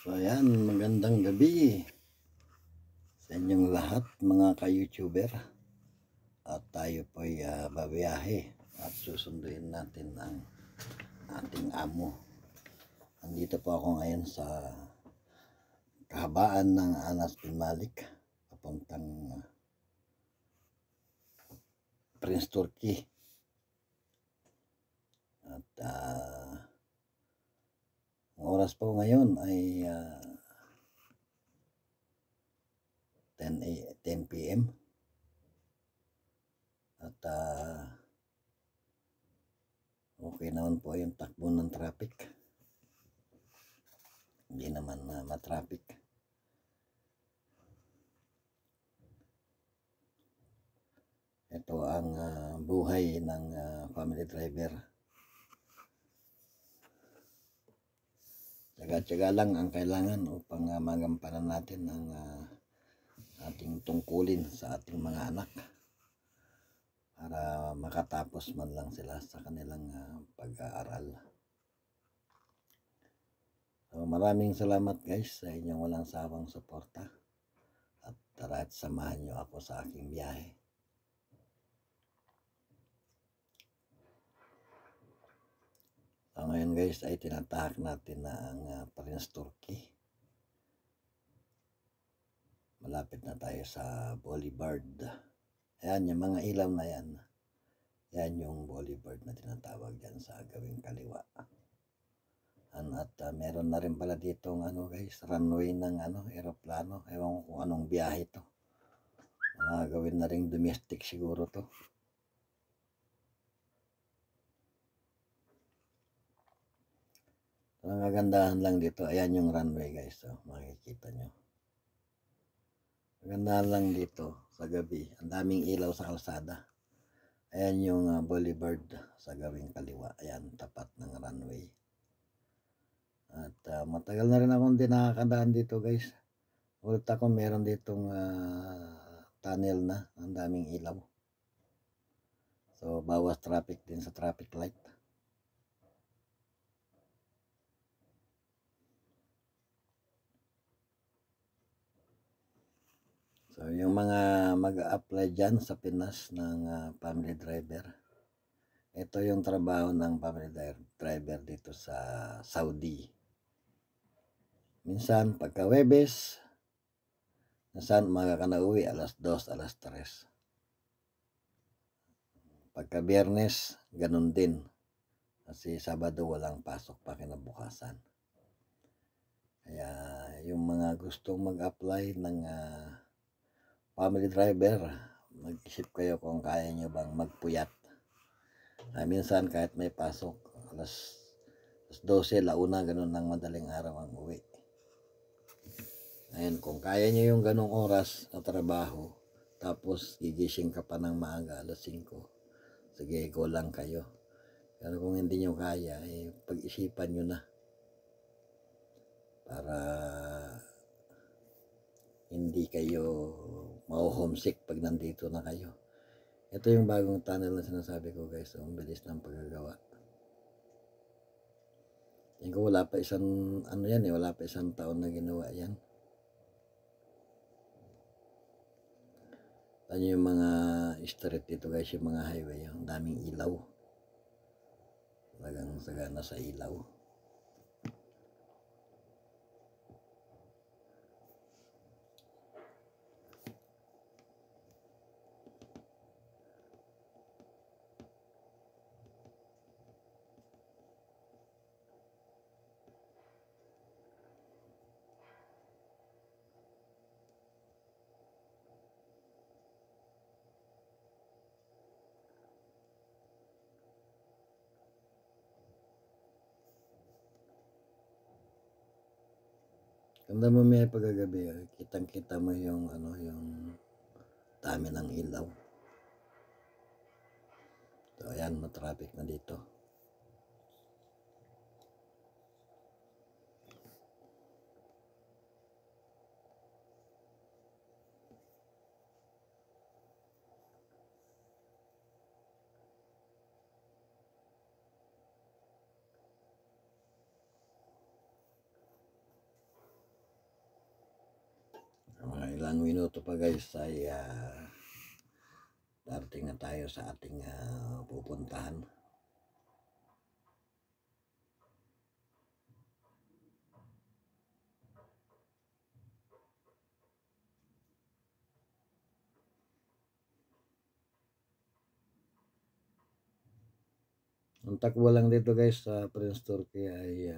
So ayan, magandang gabi sa inyong lahat mga ka-YouTuber. At tayo po'y babiyahe at susunduin natin ang ating amo. Andito po ako ngayon sa kahabaan ng Anas bin Malik papuntang Prince Turkey. At ang oras po ngayon ay 10 p.m. At okay naman po yung takbo ng traffic. Hindi naman matraffic. Ito ang buhay ng family driver. Tsaga-tsaga lang ang kailangan upang magampanan natin ang ating tungkulin sa ating mga anak para makatapos man lang sila sa kanilang pag-aaral. So, maraming salamat guys sa inyong walang sawang suporta at tara at samahan nyo ako sa aking biyahe. So, ngayon guys ay tinatahak natin na ang Prince Turkey. Malapit na tayo sa Boulevard. Ayan yung mga ilaw na yan. Yan yung Boulevard na tinatawag dyan sa gawing kaliwa. At meron na rin pala ditong guys, runway ng eroplano. Ewan ko kung anong biyahe to. Gawin na rin domestic siguro to. Ang kagandahan lang dito, ayan yung runway guys. So, makikita nyo. Kagandahan lang dito sa gabi. Ang daming ilaw sa kalsada. Ayan yung Boulevard sa gawing kaliwa. Ayan, tapat ng runway. At matagal na rin akong hindi nakakadaan dito guys. Ulit ako meron ditong tunnel na. Ang daming ilaw. So, bawas traffic din sa traffic light. So, yung mga mag-a-apply dyan sa Pinas ng family driver, ito yung trabaho ng family driver dito sa Saudi. Minsan, pagka Webes, minsan umaga ka na uwi, alas 2, alas 3. Pagka Biyernes, ganun din. Kasi Sabado walang pasok pa kinabukasan. Kaya yung mga gustong mag-apply ng family driver, mag-isip kayo kung kaya nyo bang magpuyat. Minsan kahit may pasok, alas 12, launa, ganun ng madaling araw ang uwi. Ngayon, kung kaya nyo yung ganung oras na trabaho, tapos gigising ka pa ng maaga, alas 5, sige, go lang kayo. Pero kung hindi nyo kaya, pag-isipan nyo na. Para hindi kayo ma-homesick pag nandito na kayo. Ito yung bagong tunnel na sinasabi ko guys. So, ang bilis ng paggagawa. Yan ko wala pa isang wala pa isang taon na ginawa yan. Ano yung mga street dito guys, yung mga highway, ang daming ilaw. Talagang sagana sa ilaw. Ganda mo may pagkagabi, kitang-kita mo yung yung dami ng ilaw. So ayan, matraffic na dito. ilang minuto pa guys ay darating na tayo sa ating pupuntahan. Ang takbo lang dito guys sa Prince Turkey ay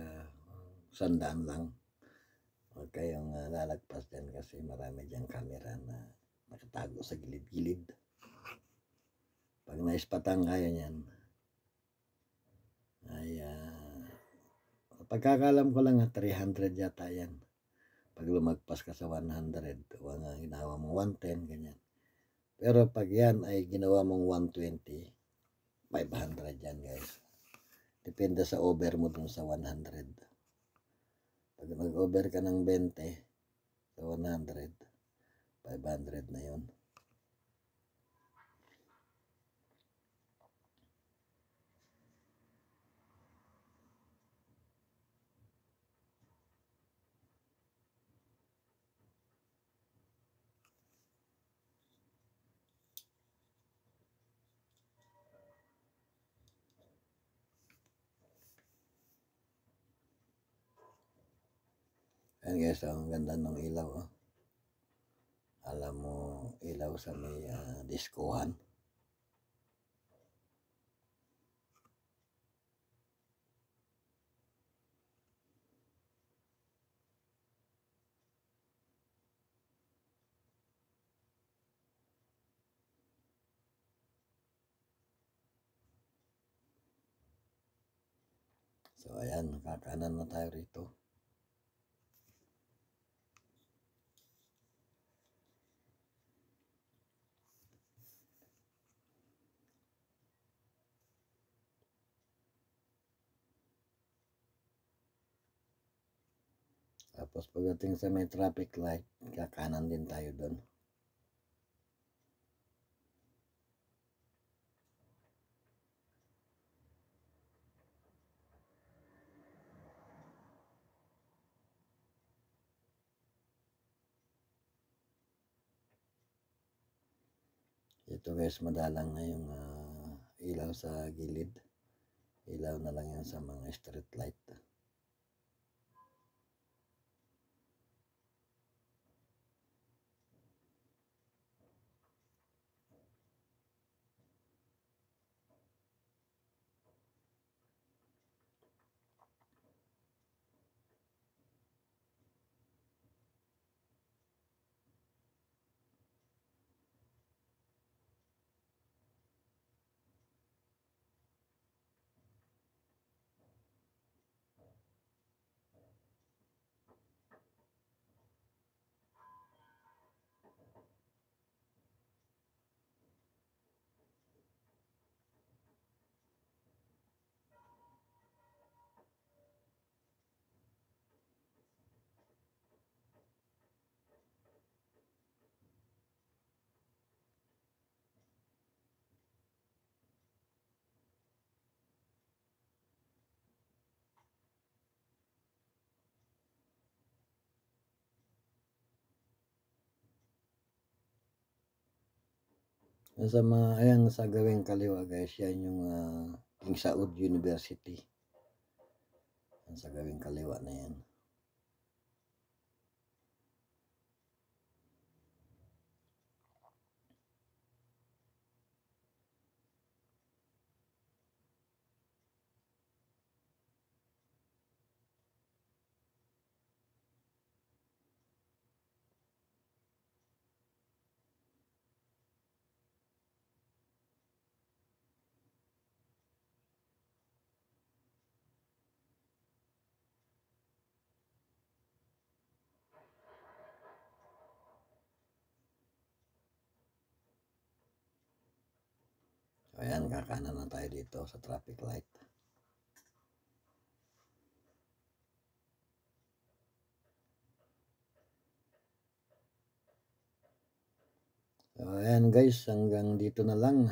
100 lang. Huwag kayong lalagpas din kasi marami diyang camera na nakatago sa gilid-gilid. Pag naispatang kaya niyan ay pagkakalam ko lang 300 yata yan. Pag lumagpas ka sa 100, huwag nga ginawa mong 110, ganyan. Pero pag yan ay ginawa mong 120, 500 yan guys. Depende sa over mo dun sa 100. Pag nag-over ka ng 20 sa 100, 500 na yun. Ayan guys, ang ganda ng ilaw. Alam mo, ilaw sa may diskohan. So ayan, nakakanan na tayo rito. Tapos pagdating sa may traffic light, kakanan din tayo doon. Ito guys, madalang na yung ilaw sa gilid. Ilaw na lang yan sa mga street light. Sa mga, ayan, sa gawing kaliwa guys, yan yung King Saud University. Yan sa gawing kaliwa na yan. So ayan, kakanan na tayo dito sa traffic light. So ayan guys, hanggang dito na lang.